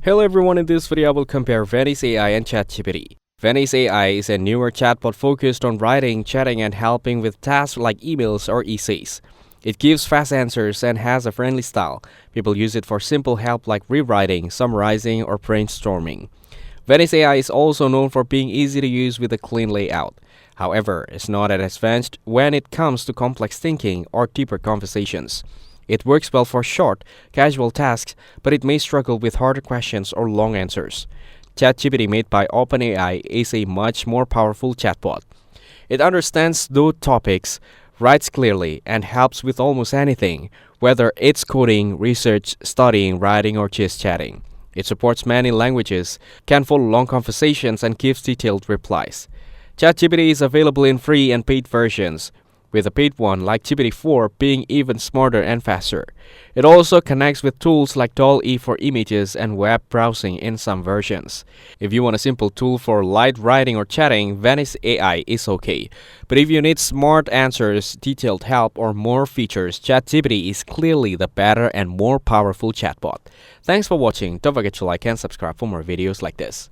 Hello everyone, in this video I will compare Venice AI and ChatGPT. Venice AI is a newer chatbot focused on writing, chatting, and helping with tasks like emails or essays. It gives fast answers and has a friendly style. People use it for simple help like rewriting, summarizing, or brainstorming. Venice AI is also known for being easy to use with a clean layout. However, it's not as advanced when it comes to complex thinking or deeper conversations. It works well for short, casual tasks, but it may struggle with harder questions or long answers. ChatGPT, made by OpenAI, is a much more powerful chatbot. It understands those topics, writes clearly, and helps with almost anything, whether it's coding, research, studying, writing, or just chatting. It supports many languages, can follow long conversations, and gives detailed replies. ChatGPT is available in free and paid versions, with a paid one like GPT-4 being even smarter and faster. It also connects with tools like coff.ee for images and web browsing in some versions. If you want a simple tool for light writing or chatting, Venice AI is okay. But if you need smart answers, detailed help, or more features, ChatGPT is clearly the better and more powerful chatbot. Thanks for watching. Don't forget to like and subscribe for more videos like this.